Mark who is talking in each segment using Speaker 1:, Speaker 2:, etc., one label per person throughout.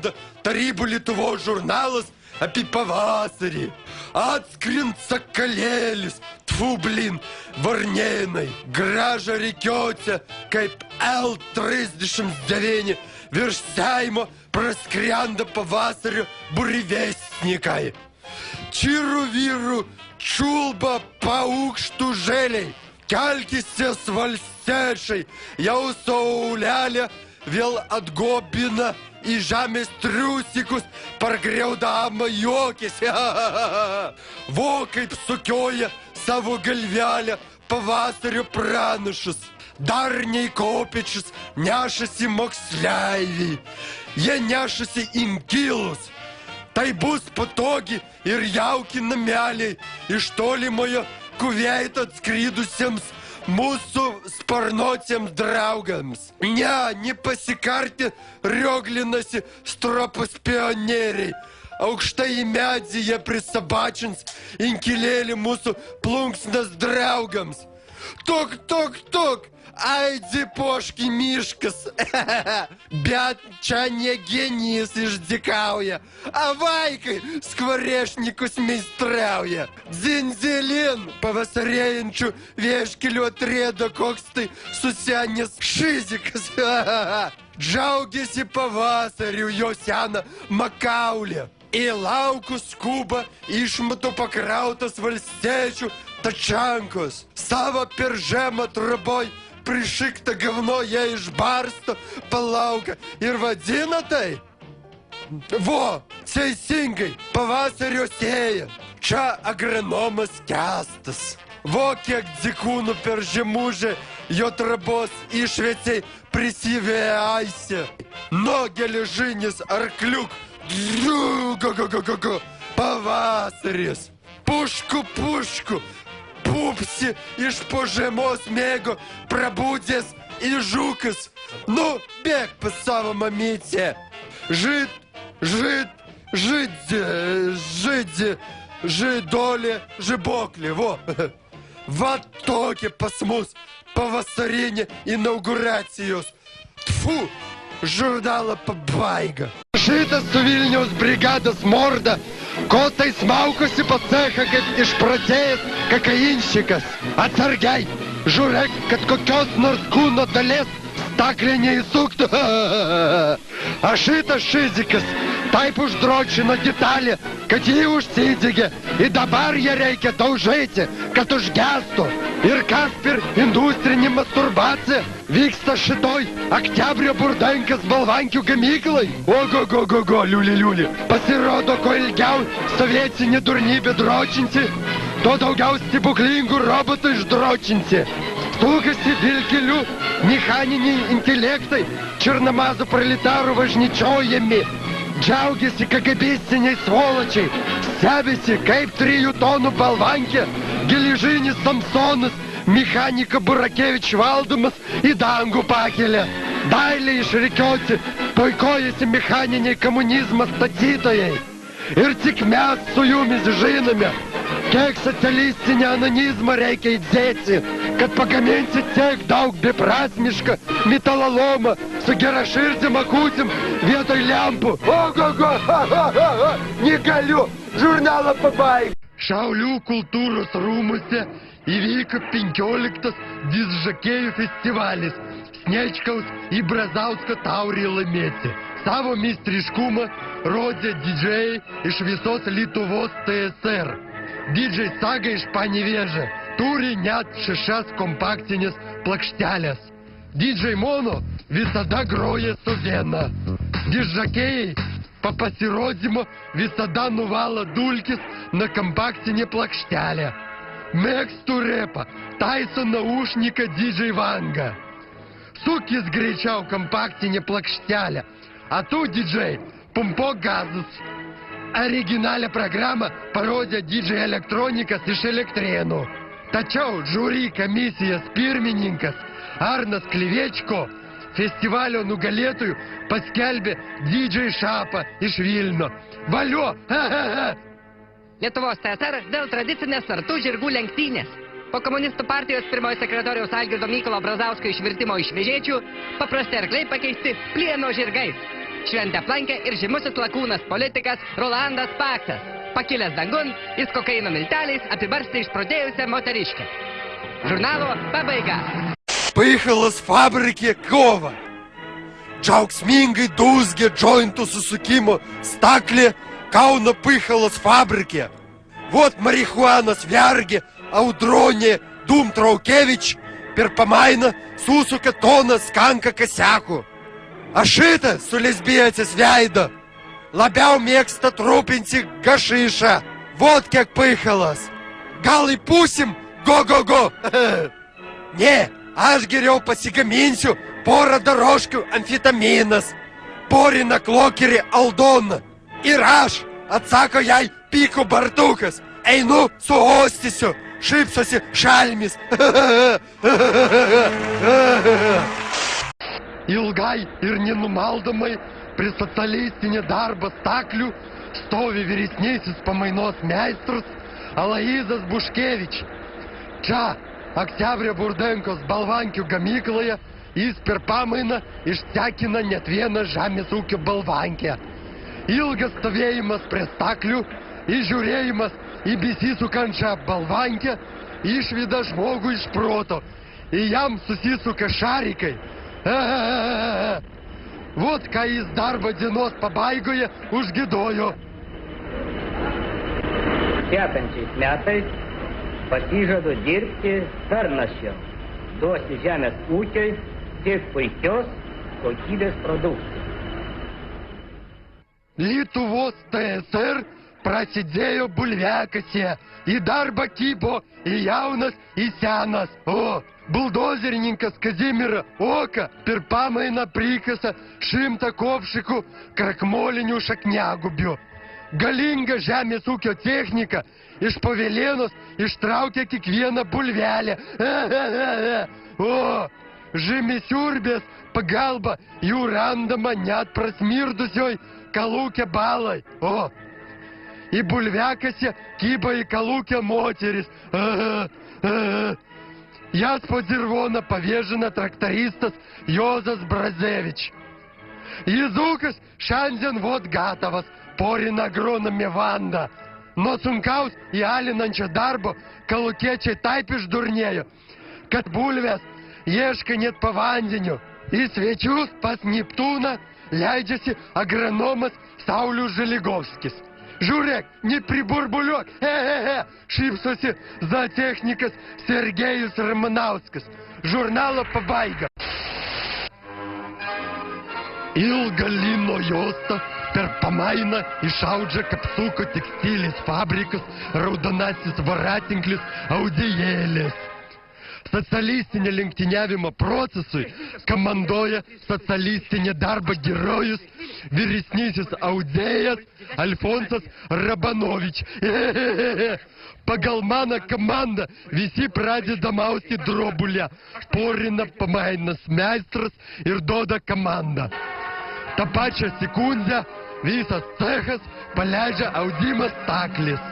Speaker 1: pasirodo Tarybų Lietuvos žurnalas apie pavasarį. Atskrint sakalėlis, tfu, blin, varnėnai, graža rikiuotė, kaip L39 virš Seimo praskrenda pavasario burivesnikai. Čirų vyrų čiulba paukštų želiai, kelkisės valstiečiai, jau saulelė vėl atgobina į žemės triusikus, pargriaudama juokėsi. Vo kaip sukioja savo galvelę pavasario pranašus. Dar nei kopiečius nešasi moksleiviai. Jie nešasi inkilus. Tai bus patogi ir jauki nameliai iš tolimojo Kuveito atskridusiems mūsų sparnuotiems draugams. Nepasikarti rioglinasi stropos pionieriai. Aukštai į medį jie prisabačins inkilėlį mūsų plunksnas draugams. Tuk, aidzi poški miškas. Bet čia ne genijus išdykauja, a vaikai skvarešnikus meistrauja. Dzinzelin pavasarėjančių vieškelių atrėdo koks tai susenęs šizikas. Džiaugiasi pavasariu jo seną makaulę. Į laukus skuba išmatų pakrautas valstiečių tačiankos. Savo per žemą traboj prišikta gavno jie išbarsto, palauka ir vadina tai. Vo, teisingai, pavasario sėja. Čia agronomas Kęstas. Vo kiek dzikūnų per žemužę jo trabos išveciai prisiveaisė. No geležinis arkliuk. Pavasaris. Pušku. Pupsi iš po žemos mėgo prabūdės į žukas. Nu, bėg pas savo mamytę. Židolė, žiboklė, vo. Va tokia pas mus pavasarinė inauguracijos. Tfu, žurnalo pabaiga. Šitas su Vilniaus brigados morda, ko tai smaukosi po cechą kaip išprotėjęs kakainšikas. Atsargiai, žiūrėk, kad kokios nors kūno dalies staklė neįsuktų. A šitas šizikas taip uždročino detalę, kad jį užsidegė. Ir dabar ją reikia daužyti, kad užgestų. Ir kas per industrinį masturbaciją vyksta šitoj Oktябrio burdankas balvankių gamyklai. Ogo, liuli. Pasirodo, ko ilgiau sovietinį durnybę dročinti, to daugiau stebuklingų robotų išdročinti. Sukasi vilkeliu mechaniniai intelektai, černamazų proletarų važnyčiojami. Džiaugiasi kagabistiniai svoločiai, stebisi kaip 3 tonų balvankė, geležinis Samsonas, mechanika Burakevič valdomas į dangų pakelia. Dailiai išrikiuoti, puikojasi mechaniniai komunizmo statytojai. Ir tik mes su jumis žinome, kiek socialistinį anonizmą reikia įdėti, kad pagaminti tiek daug beprasmišką metalalomą su geraširdim akūtim vietoj lempų. Ogo, negaliu, žurnalą pabaiga. Šiaulių kultūros rūmuose įvyko 15 disžakėjų festivalis. Snečkaus į Brazausko taurį laimėti. Savo meistriškumą rodė didžėjai iš visos Lietuvos TSR. Didžej Saga iš Panevėžio turi net 6 kompaktinės plokštelės. Didžej Mono visada groja su viena. Disžakėjai po pasirodymo visada nuvalo dulkis na kompaktinę plokštelę. Mėgstu repą, taiso naušniką Didžej Vanga. Sukis greičiau kompaktinę plokštelę, a tu, didžej, pumpok gazus. Originalią programą parodė didžej elektronikas iš Elektrėnų. Tačiau žiūri komisijos pirmininkas Arnas Klivečko festivalio nugalėtojų paskelbė didžej Šapą iš Vilno. Valio!
Speaker 2: Lietuvos TSR vėl tradicinės sartų žirgų lenktynės. Po komunistų partijos pirmojo sekretoriaus Algirdo Mykolo Brazausko išvirtimo iš vežėčių paprasti arkliai pakeisti plieno žirgais. šventaplankė ir žymusis lakūnas politikas Rolandas Paksas. Pakilęs dangun, jis kokaino milteliais apibarstė išprotėjusią moteriškę. Žurnalo pabaiga.
Speaker 1: Поїхала з фабрики кова. Džiaugsmingai dūzgė džointų susukimo staklė, Kauno pыхала с фабрики. Вот марихуана свярги, Audronė Dumtraukėvič per pamainą susuka toną skanka kasiakų. A šitą su lesbietis veidą labiau mėgsta trupinti gašišą. Vot kiek pыхalas. Gal įpūsim go. Ne, aš geriau pasigaminsiu porą daroškių amfetaminas, porina klokerį Aldona. Ir aš, atsako jai Pyko Bartukas, einu su ostysiu, šypsosi šalmis. Ilgai ir nenumaldomai prie socialistinį darbą staklių stovi vyresnysis pamainos meistrus Aloyzas Buškevič. Čia, Oktябrio Burdenkos balvankių gamykloje, jis per pamainą išsekina net vieną žemės ūkio balvankę. Ilgas stovėjimas prie staklių, įžiūrėjimas į besisukančią balvankę, išvyda žmogų iš proto, į jam susisuka šarikai. Vot ką jis darbo dienos pabaigoje užgidojo.
Speaker 3: Sekančiais metais pasižadu dirbti tarnaščiau. Duosiu žemės ūkiui tik puikios kokybės produktų.
Speaker 1: Lietuvos TSR prasidėjo bulviakasė. Į darbą kybo į jaunas, į senas. O, buldozerininkas Kazimira Oka per pamainą prikasa 100 kovšikų krakmolinių šakniagubių. Galinga žemės ūkio technika iš Pavelėnos ištraukia kiekvieną bulvelę. O, žemėsiurbės pagalba jų randama net prasmirdusioj Kalūkė balai. O, į bulviakasę kyba į Kalūkę moteris. Jas po dirvoną pavėžina traktoristas Jozas Brazevič. Jėzukas šiandien vot gatavas, porina agronome Vanda. Nuo sunkaus į alinančio darbo kalukiečiai taip išdurnėjo, kad bulvės ieška net po vandeniu. Į svečius pas Neptūną leidžiasi agronomas Saulius Želigovskis. Žiūrėk, nepriburbuliuok, šypsosi zootechnikas Sergejus Ramanauskas. Žurnalo pabaiga. Ilga lino juosta per pamainą išaudžia Kapsuko tekstilės fabrikas raudonasis voratinklis Audėjėlis. Socialistinė lenktyniavimo procesui komandoja socialistinė darbo herojus vyresnysis audėjas Alfonsas Rabanovič. Pagal mano komandą visi pradeda mausti drobulę. Porina pamainas meistras ir duoda komandą. Ta pačią sekundę visas cechas paleidžia audimą staklis.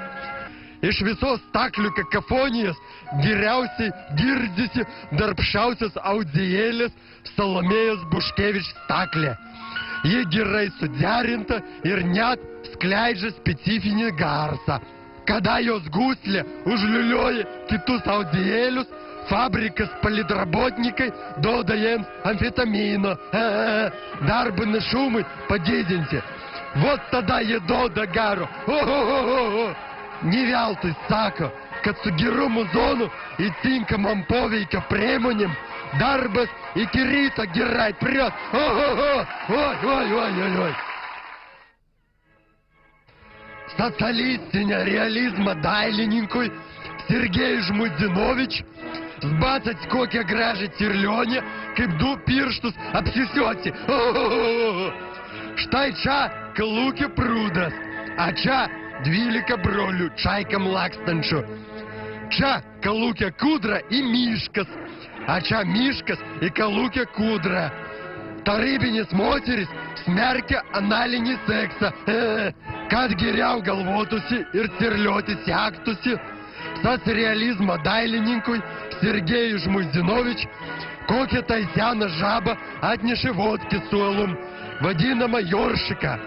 Speaker 1: Iš visos staklių kakofonijos geriausiai girdisi darbščiausias audėjėlis Salomėjos Buškevič staklė. Ji gerai suderinta ir net skleidžia specifinį garsą. Kada jos guslė užliulioja kitus audėjėlius, fabrikas palidrabotnikai duoda jiems amfetamino. Darbo našumui padidinti. Vot tada jie duoda garo. Neveltui sako, kad su geru muzonu į tinkamam poveikio priemonėm darbas iki ryto gerai prieš. Oi. Socialistinio realizmo dailininkui Sergejui Žmuidzinovič zbacać kokią gražią tirlionę, kaip du pirštus apsisiuosi. Štai čia Kalūkė prūdas, a čia 12 brolių čaikam lakstančių. Čia Kalūkė kūdra į miškas, a čia miškas į Kalūkė kūdrą. Tarybinis moteris smerkia analinį seksą, kad geriau galvotųsi ir cirlioti sektųsi. Socrealizmo dailininkui Sergejui Žmuidzinovič kokią tai seną žabą atnešė vodkį su alum. vadinamą Joršiką.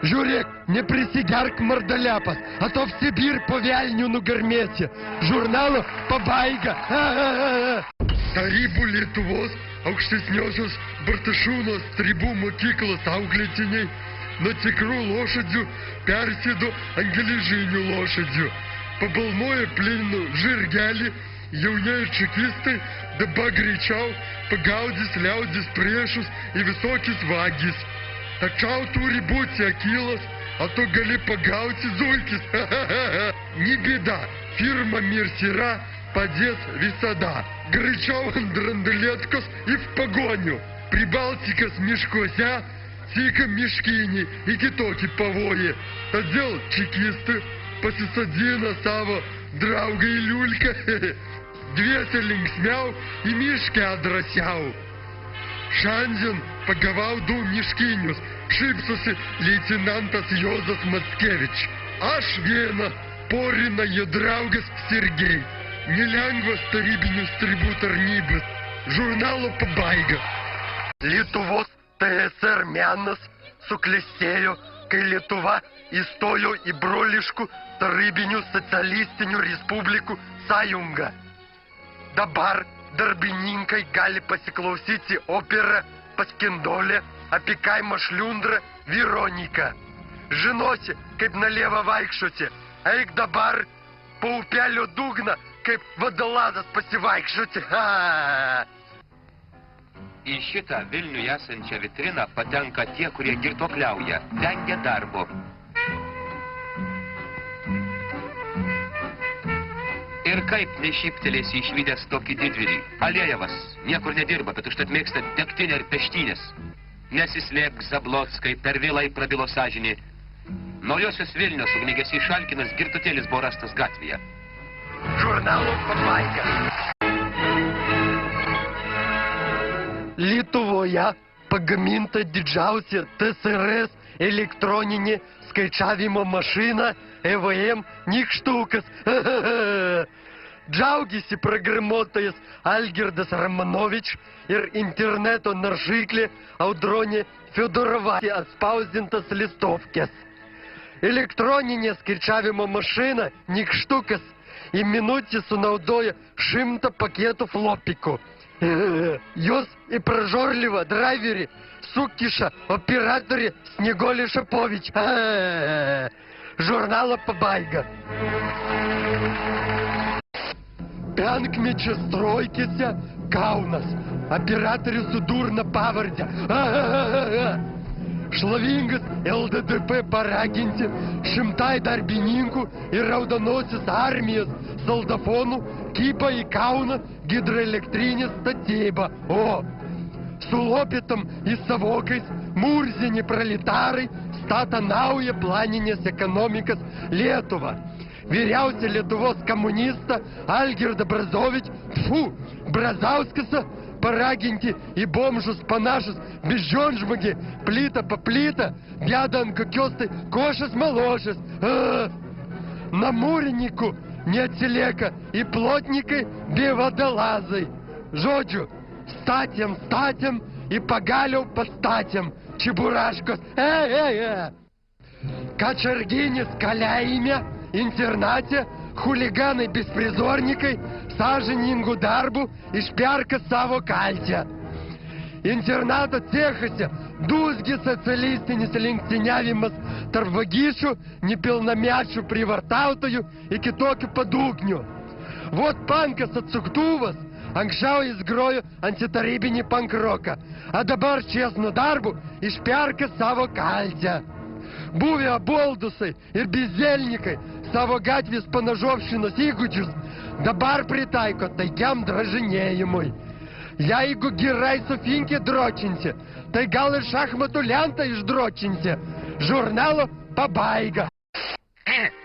Speaker 1: Žiūrėk, neprisigerk mardaliapas, a to в Sibir po velnių nugarmėsi. Žurnalo pabaiga. Tarybų Lietuvos aukštesniosios Bartašūnos tarybų mokyklos auklėtiniai nuo tikrų lošadžių persėdo ant geležinių lošadžių. Pabalnoja plinų žirgelį, jaunieji čekistai dabar greičiau pagaudys liaudis priešus į visokius vagis. Tačiau turi būti akilas, o tu gali pagauti zulkis. Ni bėda, firma Mirsira padės visada. Greičiau ant randalėtkos į pagonių. Pribaltikas miškuose, cyka miškiniai į kitokį pavojį. Todėl čekistai pasisadina savo draugą į liulkę. Dviese linksmiau į miškę drąsiau. Šiandien pagavau 2 miškinius, šypsosi leitenantas Jozas Mackevič. Aš vieną, porina jo draugas Sergej. Nelengvas tarybinių stribų tarnybas. Žurnalo pabaiga. Lietuvos TSR menas suklestėjo, kai Lietuva įstojo į broliškų tarybinių socialistinių respublikų sąjungą. Dabar darbininkai gali pasiklausyti operą Paskindolė apie kaimą Šliundrą Veroniką. Žinosi, kaip nalieva vaikščioti. Eik dabar po upelio dugną, kaip vadaladas pasivaikščioti.
Speaker 4: Į šitą Vilniuje esančią vitriną patenka tie, kurie girtuokliauja, vengia darbo. Ir kaip nešyptelėsi išvydęs tokį didvyrį. Aliejevas niekur nedirba, bet užtat mėgsta degtinę ir peštynės. Nesislėpk, Zablotskai, per vėlai prabilo sąžinį. Naujosios Vilnios ugniagesiai Šalkinas girtutėlis buvo rastas gatvėje.
Speaker 1: Žurnalo pabaiga. Lietuvoje pagaminta didžiausia TSRS elektroninė skaičiavimo mašina EVM nykštukas. Džiaugiasi programuotojas Algirdas Ramanovič ir interneto naršyklė Audronė Fedorova atspausdintas listovkės. Elektroninė skaičiavimo mašina nykštukas į minutį sunaudoja 100 paketų flopikų. Jos į pražorlyvą driverį sukiša operatorė Snegolė Šapovič. Žurnalo pabaiga. Penkmečio strojkėse Kaunas. Operatorius su durna pavarde. Šlovingas LDDP paraginti 100 darbininkų ir Raudonosios armijos soldafonų kyba į Kauną hidroelektrinės statybą. O sulopytam į savokais Murzinį proletarai stata naują planinės ekonomikas Lietuvą. Vyriausia Lietuvos komunista Algirdą Brazauskasą paraginti į bomžus panašus beždžionžmogį plytą po plytą, deda ant kokios tai košės malošės. Namūrininkų neatsilieka į plotnikai bei vadalazai. Žodžiu, statėm ir pagaliau pastatėm čiburaškos. Kačerginis kalėjime, internate, chuliganai besprizornikai sąžiningų darbų išperka savo kaltę. Internato cechose dūzgi socialistinis lenktyniavimas tarp vagysčių, nepilnamečių privartautojų ir kitokių padugnių. Vot pankas atsuktuvas, anksčiau jis grojo antitarybinį pankroką, a dabar česnu darbu išperka savo kaltę. Buvę aboldusai ir bizelnikai savo gatvės panažovšinos įgūdžius dabar pritaiko taikiam dražinėjimui. Jeigu gerai sufinkį dročinsi, tai gal ir šachmatų lentą išdročinsi. Žurnalo pabaiga.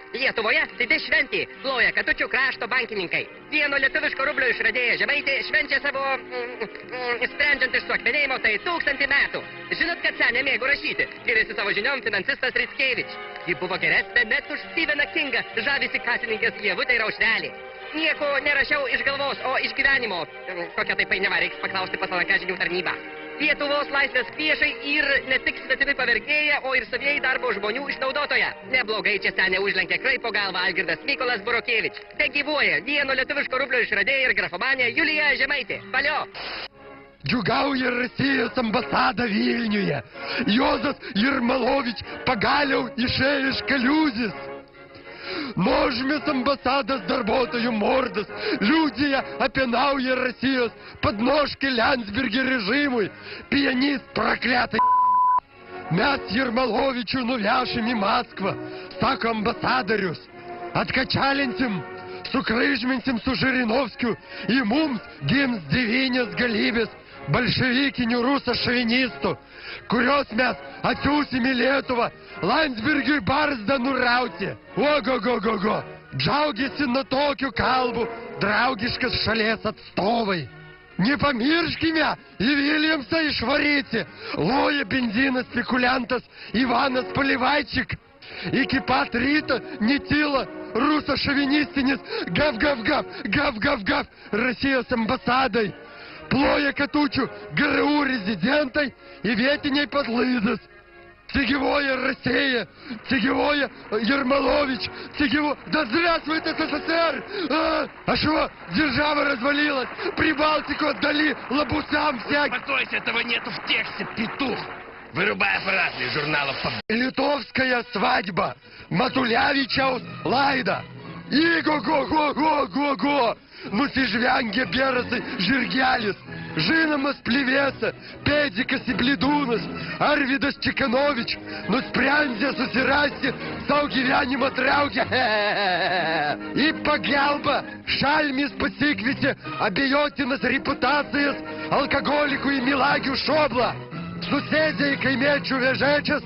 Speaker 2: Lietuvoje didi šventė, ploja Katučių krašto bankininkai. Vieno lietuviško rublio išradėję žemaitė švenčia savo, sprendžiant iš suakmenėjimo, tai 1000 metų. Žinot, kad senė mėgo rašyti, giriasi savo žiniom finansistas Rickevič. Ji buvo geresnė net už Stepheną Kingą, žavisi kasininkės Ievutė ir Aušrelė. Nieko nerašiau iš galvos, o iš gyvenimo. Kokia tai painiava, reiks paklausti pas LNK žinių tarnybą. Lietuvos laisvės priešai ir ne tik svetimi pavergėja, o ir savieji darbo žmonių išnaudotoja. Neblogai čia senė užlenkė kraipo galvą Algirdas Mykolas Burokėvič. Te gyvuoja vieno lietuviško rublio išradėja ir grafomanė Julija Žemaitė. Palio!
Speaker 1: Дюгауя Россия с амбассада Вильнюя. Йозас Ермолович Погаляв и Шееш Калюзис. Ножми с амбассада с дарботою мордас. Людия опенауя Россия под ножки Лянсберги режиму. Пианист проклятый. Мяс Ермоловичу нувяшими Москва. Саку амбассадарюс. Откачаленцем. Сукрыжменцем Сужириновскую. И мумс гимс Девинес Галибес. Большевикиню руса-шовинисту, курёс мяс Атюси Милетова, Ландсбергю Барздану Рауте. Ого-го-го-го, Джаугисин на Токю Калбу, Драугишка с шалес отстовой. Не помиршки мя и Вильямса и Шварите, Лоя бензина спекулянтас, Ивана Поливайчик, и Кипат Рита, Нетила, руса-шовинистинец, гав-гав-гав, гав-гав-гав, Россия с амбассадой. Плоя Катучу, ГРУ резидентой и ветеней подлызас. Цигевоя Россия, Цигевоя Ермолович, Цигево... Да здравствует СССР! А что, держава развалилась, Прибалтику отдали лабусам всяким.
Speaker 5: Спокойся, этого нету в тексте, петух. Вырубай аппарат из журналов.
Speaker 1: Литовская свадьба Матулявича Лайда. Иго-го-го-го-го-го! Ну сижвянге берасы жиргялис, Жинамас плевеса, Педикас и Бледунас, Арвидас Чеканович, ну спрянзя сусираси, Саугивяни матряуги, и погялба, Шальмис посиквите, Обиотинас репутациас, Алкоголику и милагю шобла, Суседя и каймечу вежечас,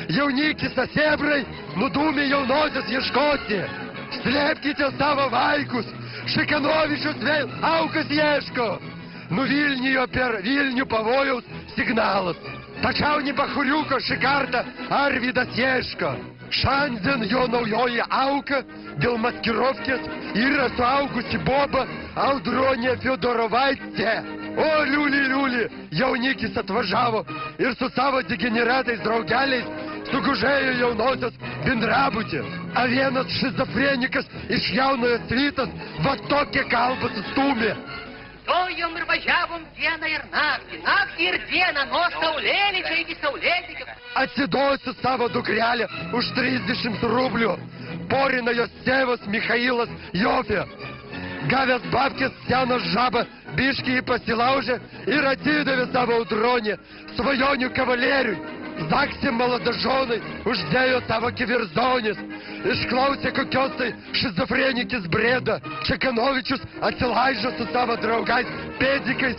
Speaker 1: Яуники со себрой, ну думе яунозис ешкоти, Слепките сава вайкус, Шикановичу свел аукас ешко. Ну Вильню повоюс сигналос. Тачау не бахурюка шикарта арвида сешко. Шанзен йонов йоя аука, дел маскировки, ирасу аугуси боба, аудрония Федоровайте. О, люли-люли, яуники сотважаво, ирсусаво дегенераты издраугялись, сугужею яуносас бендрабуте, а венос шизофреникас и шьяуная свитас в оттоке калбас стуме.
Speaker 2: Тоем рважавом дена ир накти ир дена, но саулелича и саулетиков.
Speaker 1: Отседойся сава дугряля, уж 30 рублю, порина Йосевас Михаилас Йофе. Гавяс бабки сяна жаба, бишки и посела уже, и родидове сава удроне, своёню кавалерию. Заксе молодоженый, уж дею того киверзонис, и шклауся кокёстой шизофреники с бреда, Чекановичус отсылайжа сусава другайс, педикайс,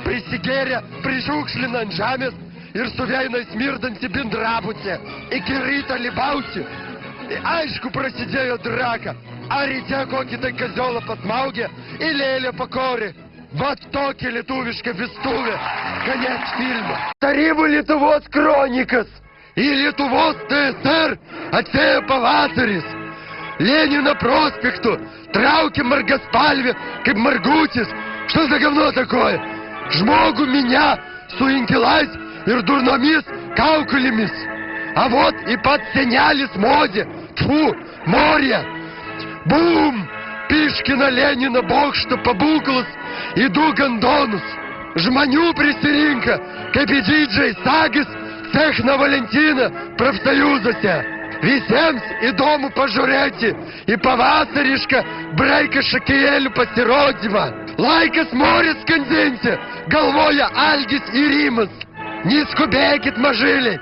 Speaker 1: присигеря, пришукшлина нжамес, ирсувейной смирданти бендрабуте, и кирита либауте, и айшку просидею драка, а рите кокитай козёла под мауге, и леля покори. В оттоке литувишка Вестуве. Конец фильма. Тарибу Литувос Кроникас и Литувос ТСР Ацея Павасарис. Ленина проспекту, Трауки Маргаспальве, Каб Маргутис. Что за говно такое? Жмогу меня, суинкилась, ирдурномис, каукулемис. А вот и подсенялись моде. Тьфу, море. Бум! Пишкина Ленина, бог что побукалась. Иду гондонус, жманю присеринка, капидиджей сагис, цехна Валентина, профсоюзася. Висемс и дому пожурете, и повасаришка, брейка шакиелю посеродима. Лайкас морец конденте, головоя Альгис и Римас. Не скубекит мажили,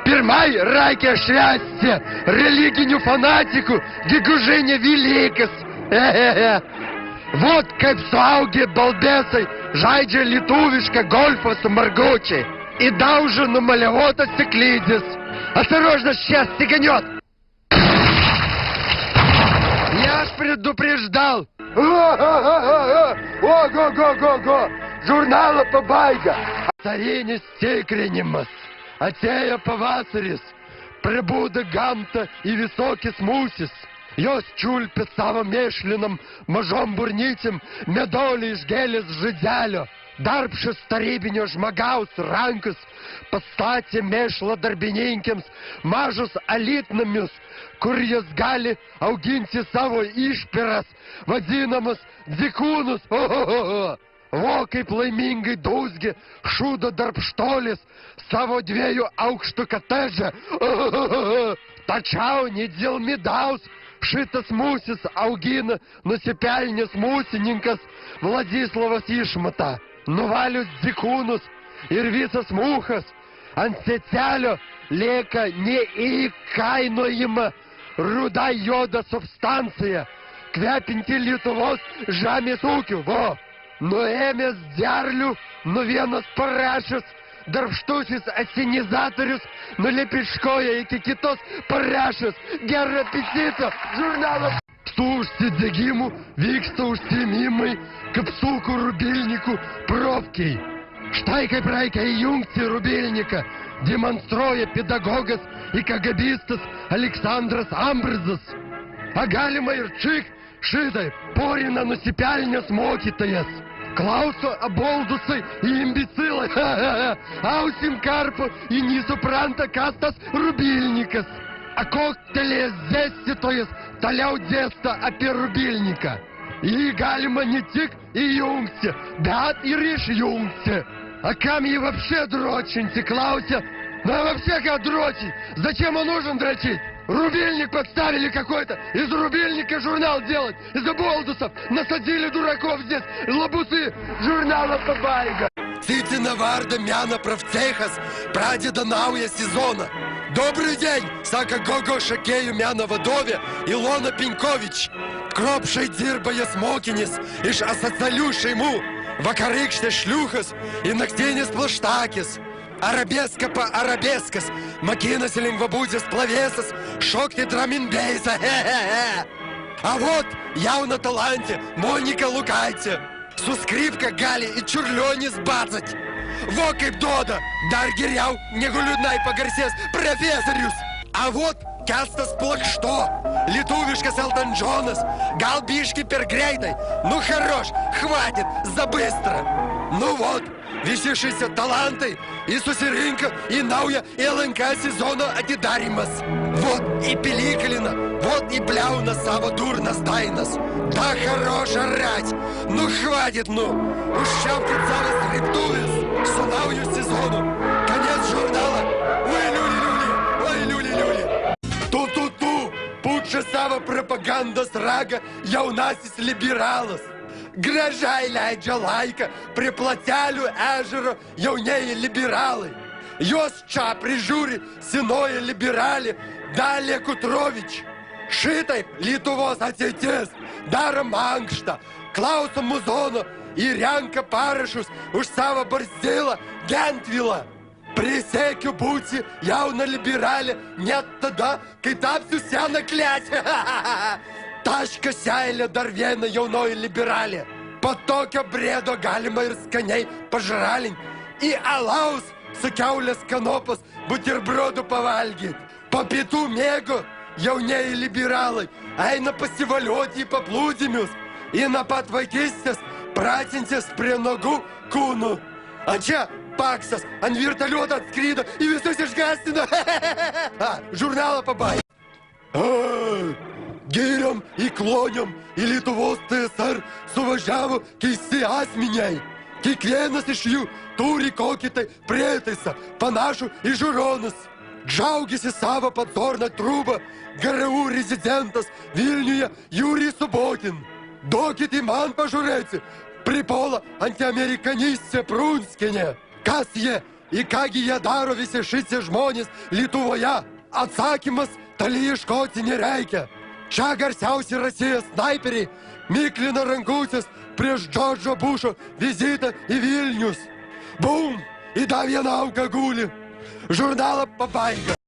Speaker 1: пермай райке счастье, религиню фанатику, гигужиня великас. Вот как в сауге балбесой, жайджа литувишка гольфа с Маргучи. И да уже намалявота стеклидис. Осторожно, сейчас стеганет. Я ж предупреждал. Ого-го-го-го. Журнала побайга. Царинис стекренемас. Атея павасарис. Пребуда гамта и високис мусис. Йос чуль під самомешленим можом бурнітім, медолі ж гелес жидялю. darbšas tarybinio žmogaus rankas pastatė mėšlo darbininkėms mažus alitnamius, kur jis gali auginti savo išpiras, vadinamus dzikūnus. O kaip laimingai dūzgi šūdo darbštolis savo 2 aukštų katežę. Tačiau ne dėl midaus šitas mūsis augina nusipelnęs mūsininkas Vladislavas Išmata. Nuvalius dzikūnus ir visas mūchas ant secelio lieka neįkainojama ruda joda substancija, kvepinti Lietuvos žemės ūkiu. Nuėmęs derlių, vienas parašęs, darbštusis asenizatorius nulepiškoja iki kitos parašęs. Gerą apetitą, žurnalas. Su užsidegimu vyksta užsiėmimai kapsukų rubilnikų profkiai. Štai kaip reikia įjungti rubilniką, demonstruoja pedagogas ir kagabistas Aleksandras Ambrizas. A galima ir čik šitaip porina nusipelnęs mokytojas. Klauso aboldusai į imbecilai. Ausim karpo į nesupranta, kas tas rubilnikas. A koktelės dėstytojas toliau dėsta apie rubilniką. Jį galima не tik įjungti, bet ir išjungti. А kam jį вообще дрочинti, klausia. Вообще как дрочить? Зачем он нужен дрочить? Рубильник подставили какой-то, из рубильника журнал делать, из оболдусов насадили дураков здесь, лабусы журнала Побайга. Ситина Варда Мяна Правцехас, прадеда Науя сезона. Добрый день, сака Гого Шакею Мяна Водове, Илона Пенькович. Кропшей дирбая смокинес, иш асоциалюшей му, вакарыкште шлюхас, и нактенес плаштакис. Арабеска по арабескас, макинас лингвабудзис плавесас, шокти драминбейса, хе-хе-хе. А вот явно таланте Моника Лукайте, сускрипка Гали и чурлёнис бацать. Во kaip doda, dar geriau negu liūdnai pagarsės profesorius. А вот Kestas Plakšto, lietuviškas Elton Johnas, gal biški per greitai, ну хорош, хватит, за быстро. Ну вот, visi šis talentai и susirinka į naują LNK sezono atidarymas. Вот и Пеликалина, вот и Бляуна savo durnas dainas. Да хорош орать, ну хватит, ну, ущавкать savo skriptuves su nauju sezonu. Конец журнала. Ой, liuli. Tu, pučia savo propagandos ragą jaunasis liberalas. Gražiai leidžia laiką prie Platelių ežero jaunieji liberalai. Jos čia prižiūri senoji liberalė Dalia Kutrovič. Šitaip Lietuvos ateitis daro mankštą, klauso muzono ir renka parašus už savo barzdėlą Gentvilą. Prisiekiu būti jauna liberalė net tada, kai tapsiu seną kletę. Taška seilė dar viena jaunoji liberalė. Po tokio brėdo galima ir skaniai pažralinti. Į alaus su kiaulės kanopos buterbrodų pavalgyti. Po pietų mėgo jaunieji liberalai eina pasivalioti į paplūdimius. Ir nuo pat vaikystės pratintis prie nogų kūnų. A čia Paksas ant virtaliuoto atskrydo į visus išgąstino. Žurnalą Побайга. Giriom į kloniom į Lietuvos TSR suvažiavo keisti asmeniai. Kiekvienas iš jų turi kokį tai prietaisą, panašų į žiūronus. Džiaugiasi savo подзорną trūbą GRU rezidentas Vilniuje Jurijus Subotin. Duokit į man pažiūrėti, pripuola antiamerikanistė Prunskienė. Kas jie, į kągi jie daro visi šitie žmonės Lietuvoje? Atsakymas toli ieškoti nereikia. Čia garsiausi Rusijos snaiperiai miklina rankutis prieš Džordžo Bušo vizitą į Vilnius. Bum! Į dar vieną auką guli. Žurnalą Побайга.